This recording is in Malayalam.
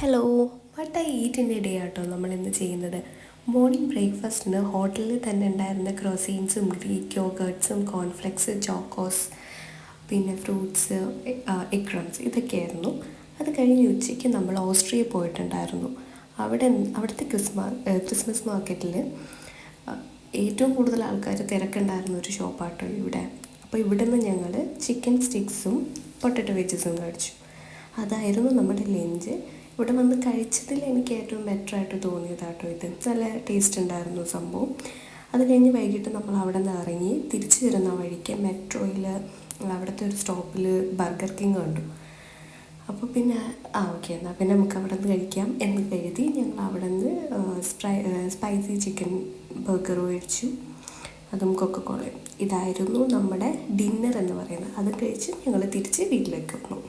Hello, what I eat in A day ആട്ടോ നമ്മളിന്ന് ചെയ്യുന്നത്. മോർണിംഗ് ബ്രേക്ക്ഫാസ്റ്റിന് ഹോട്ടലിൽ തന്നെ ഉണ്ടായിരുന്ന ക്രോസീൻസും ഗ്രീക്ക് യോഗേർട്ട്സും കോൺഫ്ലെക്സ് ചോക്കോസ് പിന്നെ ഫ്രൂട്ട്സ് എഗ് ക്രംസ് ഇതൊക്കെയായിരുന്നു. അത് കഴിഞ്ഞ് ഉച്ചയ്ക്ക് നമ്മൾ ഓസ്ട്രിയ പോയിട്ടുണ്ടായിരുന്നു. അവിടുത്തെ ക്രിസ്മസ് മാർക്കറ്റിൽ ഏറ്റവും കൂടുതൽ ആൾക്കാർ തിരക്കുണ്ടായിരുന്ന ഒരു ഷോപ്പാട്ടോ ഇവിടെ. അപ്പോൾ ഇവിടെ നിന്ന് ഞങ്ങൾ ചിക്കൻ സ്റ്റിക്സും പൊട്ടറ്റോ വെജസും കഴിച്ചു. അതായിരുന്നു നമ്മുടെ ലഞ്ച്. ഇവിടെ വന്ന് കഴിച്ചതിൽ എനിക്ക് ഏറ്റവും ബെറ്ററായിട്ട് തോന്നിയതാട്ടോ ഇത്. നല്ല ടേസ്റ്റ് ഉണ്ടായിരുന്നു സംഭവം. അത് കഴിഞ്ഞ് വൈകിട്ട് നമ്മൾ അവിടെ നിന്ന് ഇറങ്ങി തിരിച്ചു വരുന്ന വഴിക്ക് മെട്രോയിൽ അവിടുത്തെ ഒരു സ്റ്റോപ്പിൽ ബർഗർ കിങ് കണ്ടു. അപ്പോൾ പിന്നെ ഓക്കെ എന്നാൽ പിന്നെ നമുക്ക് അവിടെ നിന്ന് കഴിക്കാം എന്ന് കരുതി ഞങ്ങൾ അവിടെ നിന്ന് സ്പൈസി ചിക്കൻ ബർഗർ മേടിച്ചു, അതും കൊക്കക്കോളയും. ഇതായിരുന്നു നമ്മുടെ ഡിന്നർ എന്ന് പറയുന്നത്. അത് കഴിച്ച് ഞങ്ങൾ തിരിച്ച് വീട്ടിലേക്ക് വന്നു.